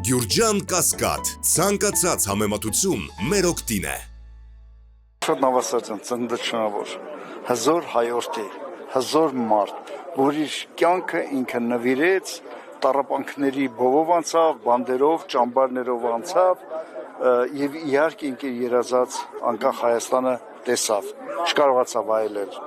Գյուրջան Կասկադ, ցանկացած համեմատություն մեր օգտին է։ Շատ նավասարցան, ծննդաշնավոր, հզոր հայորդի, հզոր մարդ, որ իր կյանքը ինքը նվիրեց, տառապանքների բովով անցավ, բանդերով, ճամբարներով անցավ եւ իհարկե ինքը երազած անկախ Հայաստանը տեսավ, չկարողացավ այլել։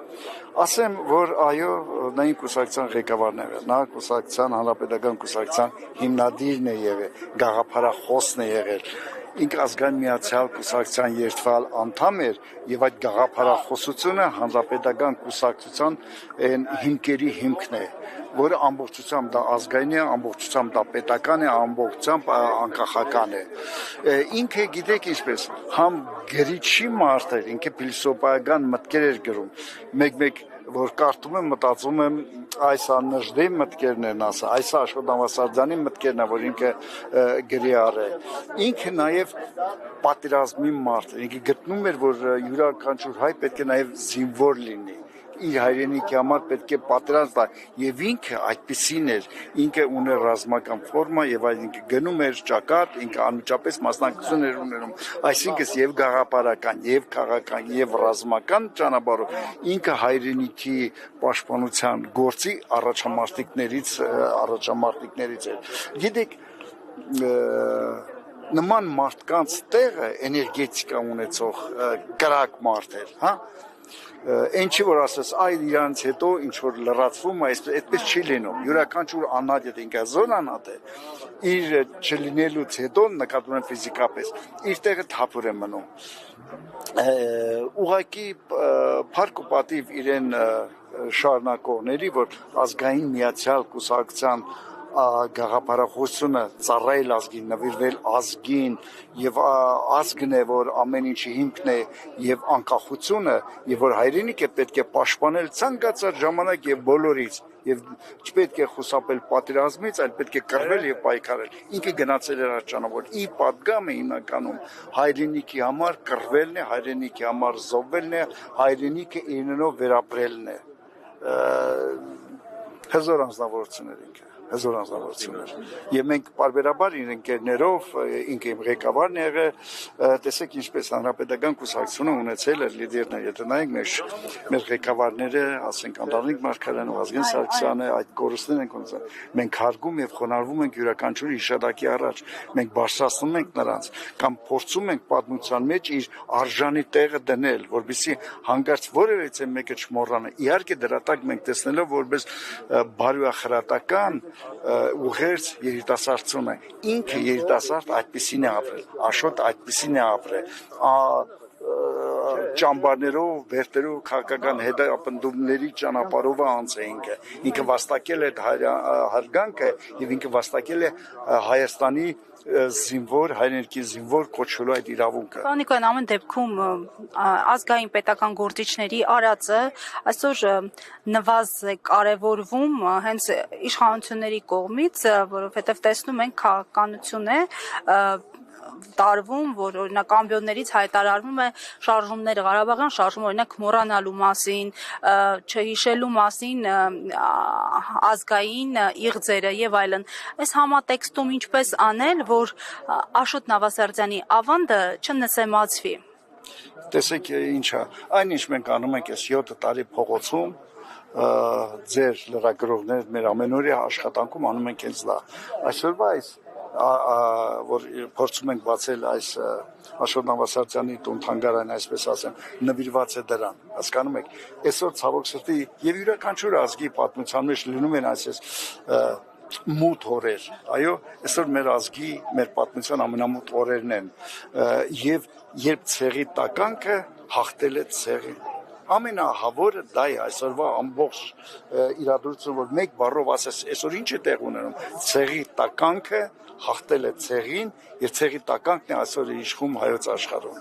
Ասեմ, որ այո, նա իմ կուսակցության ղեկավարն է եղել, նա կուսակցության հանրապետական կուսակցության հիմնադիրն է եղել, գաղափարախոսն է եղել։ Ինքը ազգային միացյալ կուսակցության երդվալ անդամ էր եւ այդ գաղափարախոսությունը հանրապետական կուսակցության հիմքերի հիմքն է, որը ամբողջությամբ դա ազգային է, ամբողջությամբ դա պետական է, ամբողջությամբ անկախական է։ Ինքը գիտեք ինչպես, համ գրիչի մարդ էր, ինքը փիլիսոփայական մտքեր էր գրում, մեկ որ կարդում եմ, մտածում եմ այս աննժդե մտքերն են ասա, այս Աշոտ Նավասարդյանի մտքերն է, որ ինքը գրի առել։ Ինքը նաև պատերազմի մարդ էր, ինքը գտնում էր, որ յուրաքանչյուր հայ պետք է նաև զինվոր լինի, իր հայրենիքի համար պետք է պատերազմ տա, եւ ինքը այդպիսին էր, ինքը ուներ ռազմական ֆորմա եւ այդ ինքը գնում էր ճակատ, ինքը անմիջապես մասնակցություն էր ունենում, այսինքն եւ գաղափարական, եւ քաղաքական, եւ ռազմական ճանապարհով ինքը հայրենիքի պաշտպանության գործի առաջամարտիկներից էր։ Գիտեք, նման մարդկանց տեղը էներգետիկա ունեցող կրակ մարդ էր, հա։ Ինչի որ ասես, այլ իրանց հետո ինչ որ լրացվում է, այդպես չի լինում։ Յուրաքանչյուր անհատ է, ինքը զոն անհատ է, իր չլինելուց հետո նկատում եմ ֆիզիկապես, իր տեղը թափուր է մնում։ Ուղղակի փառք ու պատիվ իրեն շարունակողների, որ ազգային միացյալ կուսակցության գաղափարախոսությունը ծառայել ազգին, նվիրվել ազգին եւ ազգն է, որ ամեն ինչի հիմքն է եւ անկախությունը եւ որ հայրենիքը պետք է պաշտպանել ցանկացած ժամանակ եւ բոլորից եւ չպետք է խուսափել պատերազմից, այլ պետք է կռվել եւ պայքարել։ Ինքը գնացել էր այդ ճանապարհով։ Իր պատգամը հիմնականում հայրենիքի համար կռվելն է, հայրենիքի համար զոհվելն է, հայրենիքը իննով վերապրելն է։ Հզոր անձնավորություններ ինքը։ Հզոր անձնավորություններ։ Եվ մենք պարբերաբար իր ընկերներով, ինքը իմ ղեկավարն է եղել, տեսեք ինչպես հանրապետական կուսակցությունը ունեցել էր լիդերներ, եթե նայենք մեր ղեկավարները, ասենք Անդրանիկ Մարգարյանը, Վազգեն Սարգսյանը, այդ կորուստներն են ունեցել։ Մենք հարգում եւ խոնարհվում ենք յուրաքանչյուր հիշատակի առաջ, մենք բարձրացնում ենք նրանց, կամ փորձում ենք պատմության մեջ իր արժանի տեղը դնել, որովհետեւ հանկարծ որևէ մեկը չմոռանա։ Իհարկե դրա տակ մենք տեսնելով որպես բարոյախրատական ուղերձ երիտասարդություն է, ինքը երիտասարդ այդպիսին է ապրել, Աշոտ այդպիսին է ապրել, ճամբարներով, վերտերով, քաղաքական հետապնդումների ճանապարհով անց է ինքը վաստակել է հարգանքը եւ ինքը վաստակել է Հայաստանի զինվոր, հայրենիքի զինվոր կոչվելու այդ իրավունքը։ Պարոն Նիկոյան, ամեն դեպքում ազգային պետական գործիչների արածը այսօր նվազ է կարևորվում հենց իշխանությունների կողմից, որովհետև տեսնում ենք քաղաքականություն է տարվում, որ օրինակ ամբիոններից հայտարարվում է շարժումները, Ղարաբաղյան շարժումը օրինակ մոռանալու մասին, չհիշելու մասին ազգային իղձերը եւ այլն։ Այս համատեքստում ինչպես անել, որ Աշոտ Նավասարդյանի ավանդը չնսեմացվի։ Տեսեք ինչա, այնինչ մենք անում ենք այս 7 տարի փողոցում, ձեր լրագրողներ մեր ամենօրյա աշխատանքում անում ենք հենց դա։ Այսօրվա այս որ փորձում ենք բացել այս Աշոտ Նավասարդյանի տուն-թանգարան, այսպես ասեմ, նվիրված է դրան, հասկանում եք, այսօր ցավոք սրտի եւ յուրաքանչյուր ազգի պատմության մեջ լինում են այսպես մութ օրեր, այո, այսօր մեր ազգի, մեր պատմության ամենամութ օրերն են, եւ երբ ցեղի տականքը հաղթել է ցեղին, ամենահավորը դա է այսօրվա ամբողջ իրադրությունը, որ մեկ բառով ասես, այսօր ինչ է տեղ ունենում, ցեղի տականքը հաղթել է ցեղին, եւ ցեղի տականքն է այսօր իշխում հայոց աշխարհում։